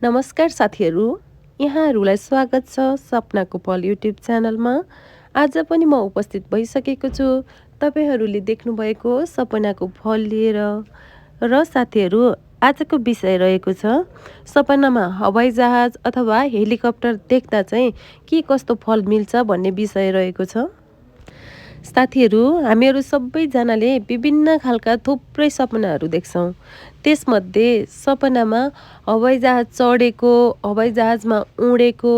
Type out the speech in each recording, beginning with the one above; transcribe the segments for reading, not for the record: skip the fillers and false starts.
नमस्कार साथीहरू, यहाँहरूलाई स्वागत छ sapnakofal युट्युब च्यानलमा। आज पनि म उपस्थित भइसकेको छु तपाईहरूले देख्नुभएको सपनाको फल लिएर। र साथीहरू, आजको विषय रहेको छ सपनामा हवाईजहाज अथवा हेलिकप्टर देख्दा चाहिँ के कस्तो फल मिल्छ भन्ने विषय रहेको छ। साथीहरू, हामीहरू सबैजनाले विभिन्न खालका थुप्रै सपनाहरू देख्छौँ। त्यसमध्ये सपनामा हवाईजहाज चढेको, हवाईजहाजमा उडेको,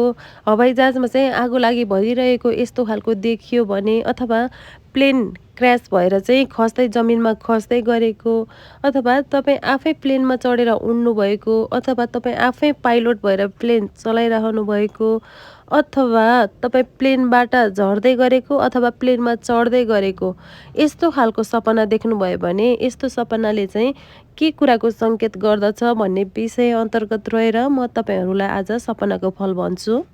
हवाईजहाजमा चाहिँ आगो लागि भइरहेको यस्तो खालको देखियो भने, अथवा प्लेन क्र्यास भएर चाहिँ खस्दै जमिनमा खस्दै गरेको, अथवा तपाईँ आफै प्लेनमा चढेर उड्नु भएको, अथवा तपाईँ आफै पाइलट भएर प्लेन चलाइरहनु भएको, अथवा तपाईँ प्लेनबाट झर्दै गरेको अथवा प्लेनमा चढ्दै गरेको यस्तो खालको सपना देख्नुभयो भने यस्तो सपनाले चाहिँ के कुराको सङ्केत गर्दछ भन्ने विषय अन्तर्गत रहेर म तपाईँहरूलाई आज सपनाको फल भन्छु।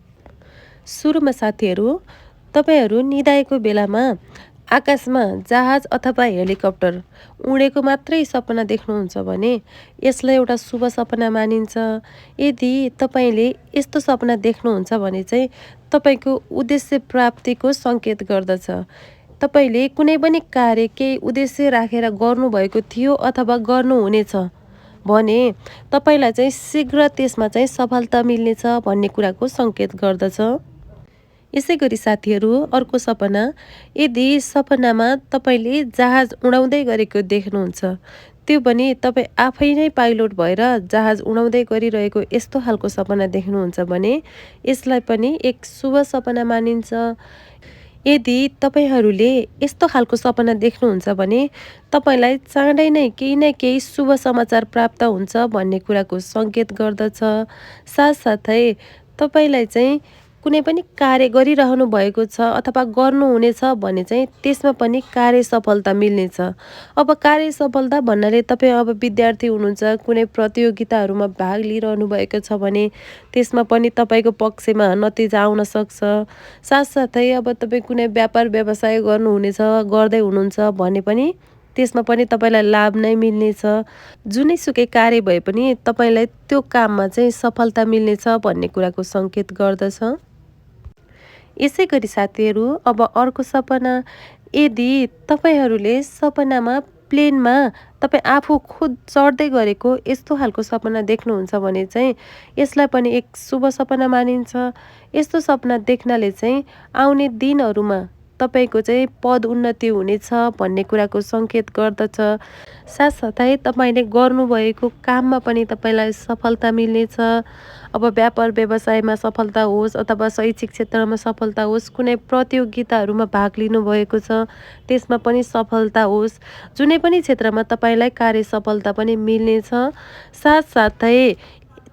सुरुमा साथीहरू, तपाईँहरू निदाएको बेलामा आकाशमा जहाज अथवा हेलिकप्टर उडेको मात्रै सपना देख्नुहुन्छ भने यसलाई एउटा शुभ सपना मानिन्छ। यदि तपाईँले यस्तो सपना देख्नुहुन्छ भने चाहिँ तपाईँको उद्देश्य प्राप्तिको सङ्केत गर्दछ। तपाईँले कुनै पनि कार्य केही उद्देश्य राखेर गर्नुभएको थियो अथवा गर्नुहुनेछ भने तपाईँलाई चाहिँ शीघ्र त्यसमा चाहिँ सफलता मिल्नेछ भन्ने कुराको सङ्केत गर्दछ। यसै गरी साथीहरू, अर्को सपना, यदि सपनामा तपाईँले जहाज उडाउँदै गरेको देख्नुहुन्छ, त्यो पनि तपाईँ आफै नै पाइलट भएर जहाज उडाउँदै गरिरहेको यस्तो खालको सपना देख्नुहुन्छ भने यसलाई पनि एक शुभ सपना मानिन्छ। यदि तपाईँहरूले यस्तो खालको सपना देख्नुहुन्छ भने तपाईँलाई चाँडै नै केही न केही शुभ समाचार प्राप्त हुन्छ भन्ने कुराको सङ्केत गर्दछ। साथसाथै तपाईँलाई चाहिँ कुनै पनि कार्य गरिरहनु भएको छ अथवा गर्नुहुनेछ भने चाहिँ त्यसमा पनि कार्य सफलता मिल्नेछ। अब कार्य सफलता भन्नाले तपाईँ अब विद्यार्थी हुनुहुन्छ, कुनै प्रतियोगिताहरूमा भाग लिइरहनु भएको छ भने त्यसमा पनि तपाईँको पक्षमा नतिजा आउन सक्छ। साथसाथै अब तपाईँ कुनै व्यापार व्यवसाय गर्नुहुनेछ, गर्दै हुनुहुन्छ भने पनि त्यसमा पनि तपाईँलाई लाभ नै मिल्नेछ। जुनैसुकै कार्य भए पनि तपाईँलाई त्यो काममा चाहिँ सफलता मिल्नेछ भन्ने कुराको सङ्केत गर्दछ। यसै गरी साथीहरू, अब अर्को सपना, यदि तपाईँहरूले सपनामा प्लेनमा तपाईँ आफू खुद चढ्दै गरेको यस्तो खालको सपना देख्नुहुन्छ भने चाहिँ यसलाई पनि एक शुभ सपना मानिन्छ। यस्तो सपना देख्नाले चाहिँ आउने दिनहरूमा तपाईँको चाहिँ पद उन्नति हुनेछ भन्ने कुराको सङ्केत गर्दछ। साथसाथै तपाईँले गर्नुभएको काममा पनि तपाईँलाई सफलता मिल्नेछ। अब व्यापार व्यवसायमा सफलता होस् अथवा शैक्षिक क्षेत्रमा सफलता होस्, कुनै प्रतियोगिताहरूमा भाग लिनुभएको छ त्यसमा पनि सफलता होस्, जुनै पनि क्षेत्रमा तपाईँलाई कार्य सफलता पनि मिल्नेछ। साथसाथै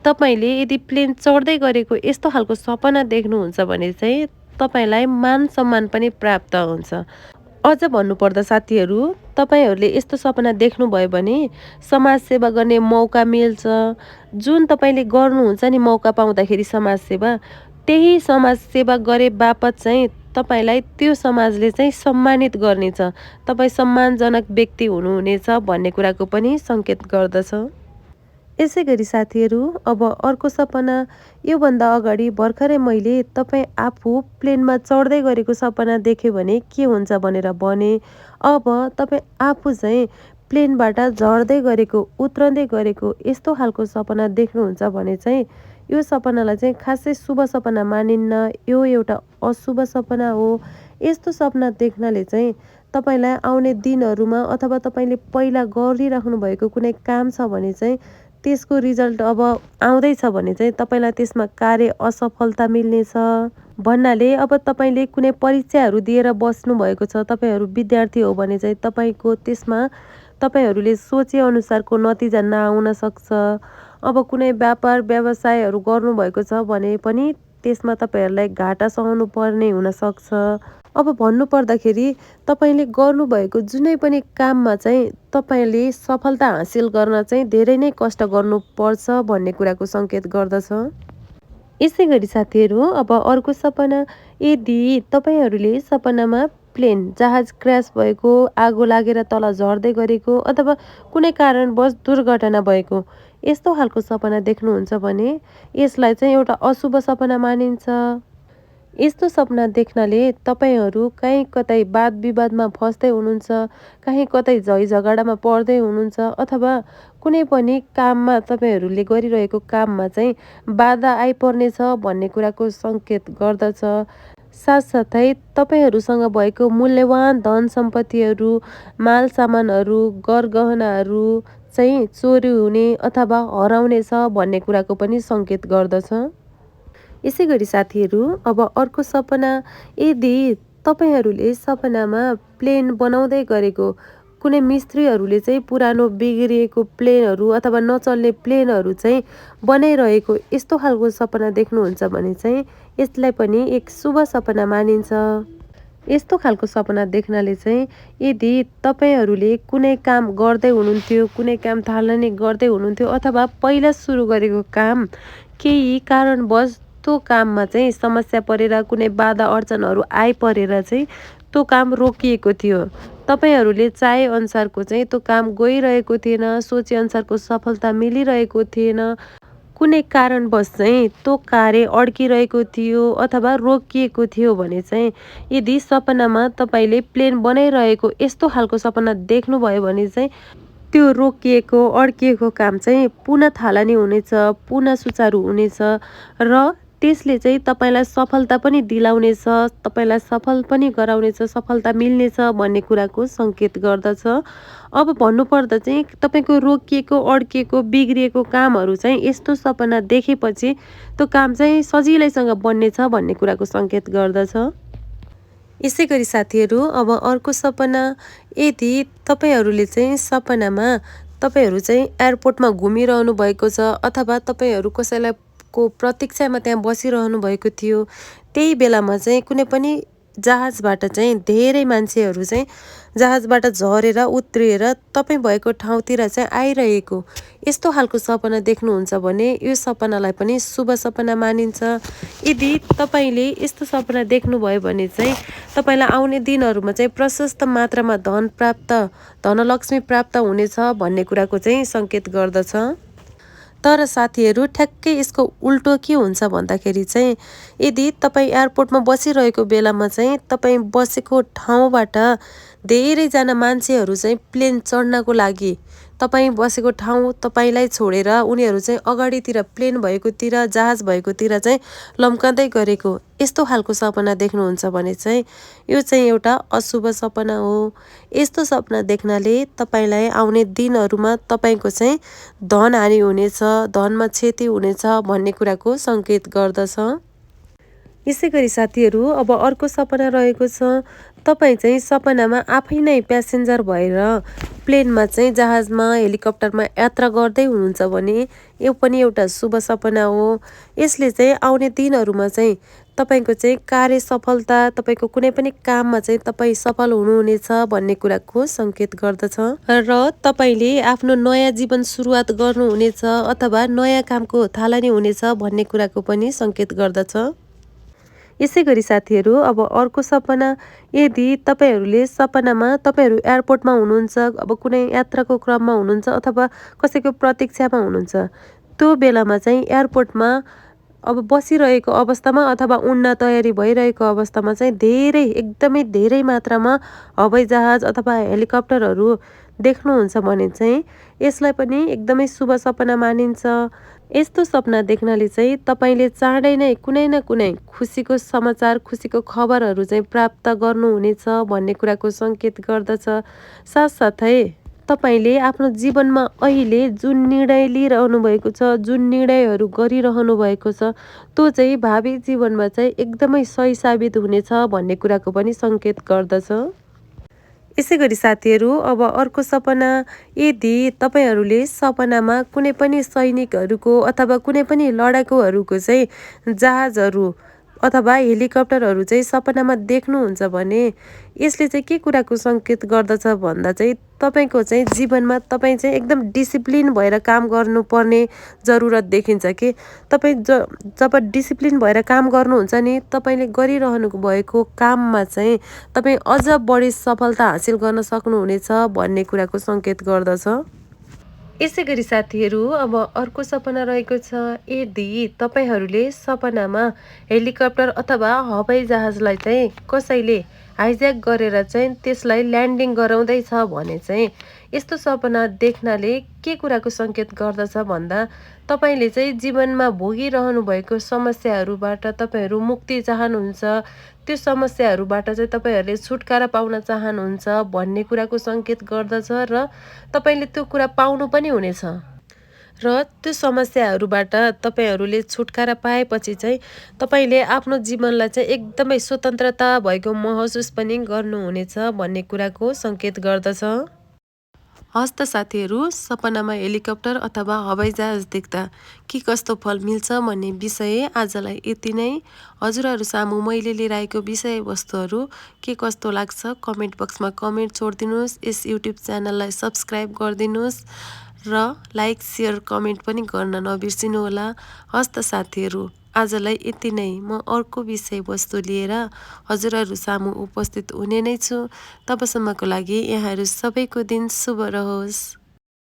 तपाईँले यदि प्लेन चढ्दै गरेको यस्तो खालको सपना देख्नुहुन्छ भने चाहिँ तपाईँलाई मान सम्मान पनि प्राप्त हुन्छ। अझ भन्नुपर्दा साथीहरू, तपाईँहरूले यस्तो सपना देख्नुभयो भने समाजसेवा गर्ने मौका मिल्छ। जुन तपाईँले गर्नुहुन्छ नि मौका पाउँदाखेरि समाजसेवा, त्यही समाजसेवा गरे बापत चाहिँ तपाईँलाई त्यो समाजले चाहिँ सम्मानित गर्नेछ। तपाईँ सम्मानजनक व्यक्ति हुनुहुनेछ भन्ने कुराको पनि सङ्केत गर्दछ। यसै गरी साथीहरू, अब अर्को सपना, योभन्दा अगाडि भर्खरै मैले तपाईँ आफू प्लेनमा चढ्दै गरेको सपना देख्यो भने के हुन्छ भनेर भने, अब तपाईँ आफू चाहिँ प्लेनबाट झर्दै गरेको, उत्रँदै गरेको यस्तो खालको सपना देख्नुहुन्छ भने चाहिँ यो सपनालाई चाहिँ खासै शुभ सपना मानिन्न, यो एउटा अशुभ सपना हो। यस्तो सपना देख्नाले चाहिँ तपाईँलाई आउने दिनहरूमा अथवा तपाईँले पहिला गरिराख्नु भएको कुनै काम छ भने चाहिँ त्यसको रिजल्ट अब आउँदैछ भने चाहिँ तपाईँलाई त्यसमा कार्य असफलता मिल्नेछ भन्नाले अब तपाईँले कुनै परीक्षाहरू दिएर बस्नुभएको छ, तपाईँहरू विद्यार्थी हो भने चाहिँ तपाईँको त्यसमा तपाईँहरूले सोचेअनुसारको नतिजा नआउन सक्छ। अब कुनै व्यापार व्यवसायहरू गर्नुभएको छ भने पनि त्यसमा तपाईँहरूलाई घाटा सहनु पर्ने हुनसक्छ। अब भन्नुपर्दाखेरि तपाईँले गर्नुभएको जुनै पनि काममा चाहिँ तपाईँले सफलता हासिल गर्न चाहिँ धेरै नै कष्ट गर्नुपर्छ भन्ने कुराको सङ्केत गर्दछ। यसै गरी साथीहरू, अब अर्को सपना, यदि तपाईँहरूले सपनामा प्लेन जहाज क्र्यास भएको, आगो लागेर तल झर्दै गरेको अथवा कुनै कारणवश दुर्घटना भएको यस्तो खालको सपना देख्नुहुन्छ भने यसलाई चाहिँ एउटा अशुभ सपना मानिन्छ। यस्तो सपना देख्नाले तपाईँहरू कहीँ कतै वाद विवादमा फस्दै हुनुहुन्छ, कहीँ कतै झैझगडामा पर्दै हुनुहुन्छ अथवा कुनै पनि काममा तपाईँहरूले गरिरहेको काममा चाहिँ बाधा आइपर्नेछ भन्ने कुराको सङ्केत गर्दछ। साथसाथै तपाईँहरूसँग भएको मूल्यवान धन सम्पत्तिहरू, माल सामानहरू, गरगहनाहरू चाहिँ चोरी हुने अथवा हराउनेछ भन्ने कुराको पनि सङ्केत गर्दछ। यसै गरी साथीहरू अब अर्को सपना, यदि तपाईँहरूले सपनामा प्लेन बनाउँदै गरेको कुनै मिस्त्रीहरूले चाहिँ पुरानो बिग्रिएको प्लेनहरू अथवा नचल्ने प्लेनहरू चाहिँ बनाइरहेको यस्तो खालको सपना देख्नुहुन्छ भने चाहिँ यसलाई पनि एक शुभ सपना मानिन्छ। यस्तो खालको सपना देख्नाले चाहिँ यदि तपाईँहरूले कुनै काम गर्दै हुनुहुन्थ्यो, कुनै काम थालनी गर्दै हुनुहुन्थ्यो अथवा पहिला सुरु गरेको काम केही कारणवश त्यो काममा चाहिँ समस्या परेर कुनै बाधा अडचनहरू आइपरेर चाहिँ त्यो काम रोकिएको थियो, तपाईँहरूले चाहे अनुसारको चाहिँ त्यो काम गइरहेको थिएन, सोचे अनुसारको सफलता मिलिरहेको थिएन, कुनै कारणवश चाहिँ त्यो कार्य अड्किरहेको थियो अथवा रोकिएको थियो भने चाहिँ यदि सपनामा तपाईँले प्लेन बनाइरहेको यस्तो खालको सपना देख्नुभयो भने चाहिँ त्यो रोकिएको अड्किएको काम चाहिँ पुनः थालनी हुनेछ, पुनः सुचारू हुनेछ र त्यसले चाहिँ तपाईँलाई सफलता पनि दिलाउनेछ, तपाईँलाई सफल पनि गराउनेछ, सफलता मिल्नेछ भन्ने कुराको सङ्केत गर्दछ। अब भन्नुपर्दा चाहिँ तपाईँको रोकिएको, अड्किएको, बिग्रिएको कामहरू चाहिँ यस्तो सपना देखेपछि त्यो काम चाहिँ सजिलैसँग बन्नेछ भन्ने कुराको सङ्केत गर्दछ। यसै गरी साथीहरू अब अर्को सपना, यदि तपाईँहरूले चाहिँ सपनामा तपाईँहरू चाहिँ एयरपोर्टमा घुमिरहनु भएको छ अथवा तपाईँहरू कसैलाई को प्रतीक्षामा त्यहाँ बसिरहनु भएको थियो, त्यही बेलामा चाहिँ कुनै पनि जहाजबाट चाहिँ धेरै मान्छेहरू चाहिँ जहाजबाट झरेर उत्रिएर तपाईँ भएको ठाउँतिर चाहिँ आइरहेको यस्तो खालको सपना देख्नुहुन्छ भने यो सपनालाई पनि शुभ सपना मानिन्छ। यदि तपाईँले यस्तो सपना देख्नुभयो भने चाहिँ तपाईँलाई आउने दिनहरूमा चाहिँ प्रशस्त मात्रामा धनलक्ष्मी प्राप्त हुनेछ भन्ने कुराको चाहिँ सङ्केत गर्दछ। तर साथीहरू ठ्याक्कै यसको उल्टो के हुन्छ भन्दाखेरि चाहिँ यदि तपाईँ एयरपोर्टमा बसिरहेको बेलामा चाहिँ तपाईँ बसेको ठाउँबाट धेरैजना मान्छेहरू चाहिँ प्लेन चढ्नको लागि तपाईँ बसेको ठाउँ तपाईँलाई छोडेर उनीहरू चाहिँ अगाडितिर प्लेन भएकोतिर, जहाज भएकोतिर चाहिँ लम्कँदै गरेको यस्तो खालको सपना देख्नुहुन्छ भने चाहिँ यो चाहिँ एउटा अशुभ सपना हो। यस्तो सपना देख्नाले तपाईँलाई आउने दिनहरूमा तपाईँको चाहिँ धन हानि हुनेछ, धनमा क्षति हुनेछ भन्ने कुराको सङ्केत गर्दछ। यसै गरी साथीहरू अब अर्को सपना रहेको छ, तपाईँ चाहिँ सपनामा आफै नै प्यासेन्जर भएर प्लेनमा चाहिँ जहाजमा, हेलिकप्टरमा यात्रा गर्दै हुनुहुन्छ भने यो पनि एउटा शुभ सपना हो। यसले चाहिँ आउने दिनहरूमा चाहिँ तपाईँको चाहिँ कार्य सफलता, तपाईँको कुनै पनि काममा चाहिँ तपाईँ सफल हुनुहुनेछ भन्ने कुराको सङ्केत गर्दछ र तपाईँले आफ्नो नयाँ जीवन सुरुवात गर्नुहुनेछ अथवा नयाँ कामको थालनी हुनेछ भन्ने कुराको पनि सङ्केत गर्दछ। यसै गरी साथीहरू अब अर्को सपना, यदि तपाईँहरूले सपनामा तपाईँहरू एयरपोर्टमा हुनुहुन्छ, अब कुनै यात्राको क्रममा हुनुहुन्छ अथवा कसैको प्रतीक्षामा हुनुहुन्छ, त्यो बेलामा चाहिँ एयरपोर्टमा अब बसिरहेको अवस्थामा अथवा उड्न तयारी भइरहेको अवस्थामा चाहिँ एकदमै धेरै मात्रामा हवाईजहाज अथवा हेलिकप्टरहरू देख्नुहुन्छ भने चाहिँ यसलाई पनि एकदमै शुभ सपना मानिन्छ। यस्तो सपना देख्नाले चाहिँ तपाईँले चाँडै नै कुनै न कुनै खुसीको समाचार, खुसीको खबरहरू चाहिँ प्राप्त गर्नुहुनेछ भन्ने कुराको सङ्केत गर्दछ। साथसाथै तपाईँले आफ्नो जीवनमा अहिले जुन निर्णय लिइरहनु भएको छ, जुन निर्णयहरू गरिरहनु भएको छ, त्यो चाहिँ भावी जीवनमा चाहिँ एकदमै सही साबित हुनेछ भन्ने कुराको पनि सङ्केत गर्दछ। यसै गरी साथीहरू अब अर्को सपना, यदि तपाईँहरूले सपनामा कुनै पनि सैनिकहरूको अथवा कुनै पनि लडाकुहरूको चाहिँ जहाजहरू अथवा हेलिकप्टरहरू चाहिँ सपनामा देख्नुहुन्छ भने यसले चाहिँ के कुराको सङ्केत गर्दछ भन्दा चाहिँ तपाईँको चाहिँ जीवनमा तपाईँ चाहिँ एकदम डिसिप्लिन भएर काम गर्नुपर्ने जरुरत देखिन्छ कि तपाईँ जब डिसिप्लिन भएर काम गर्नुहुन्छ नि तपाईँले गरिरहनु भएको काममा चाहिँ तपाईँ अझ बढी सफलता हासिल गर्न सक्नुहुनेछ भन्ने कुराको सङ्केत गर्दछ। यसै गरी साथीहरू अब अर्को सपना रहेको छ, यदि तपाईँहरूले सपनामा हेलिकप्टर अथवा हवाईजहाजलाई चाहिँ कसैले हाइज्याक गरेर चाहिँ त्यसलाई ल्यान्डिङ गराउँदैछ भने चाहिँ यस्तो सपना देख्नाले के कुराको सङ्केत गर्दछ भन्दा तपाईँले चाहिँ जीवनमा भोगिरहनु भएको समस्याहरूबाट तपाईँहरू मुक्ति चाहनुहुन्छ, त्यो समस्याहरूबाट चाहिँ तपाईँहरूले छुटकारा पाउन चाहनुहुन्छ भन्ने कुराको सङ्केत गर्दछ र तपाईँले त्यो कुरा पाउनु पनि हुनेछ। र त्यो समस्याहरूबाट तपाईँहरूले छुटकारा पाएपछि चाहिँ तपाईँले आफ्नो जीवनलाई चाहिँ एकदमै स्वतन्त्रता भएको महसुस पनि गर्नुहुनेछ भन्ने कुराको सङ्केत गर्दछ। हस् त साथीहरू, सपनामा हेलिकप्टर अथवा हवाईजहाज देख्दा के कस्तो फल मिल्छ भन्ने विषय आजलाई यति नै। हजुरहरू सामु मैले लिएर आएको विषयवस्तुहरू के कस्तो लाग्छ कमेन्ट बक्समा कमेन्ट छोडिदिनुहोस्। यस युट्युब च्यानललाई सब्सक्राइब गरिदिनुहोस् र लाइक सेयर कमेन्ट पनि गर्न नबिर्सिनुहोला। हस् त साथीहरू, आजलाई यति नै। म अर्को विषयवस्तु लिएर हजुरहरू सामु उपस्थित हुने नै छु। तबसम्मको लागि यहाँहरू सबैको दिन शुभ रहोस्।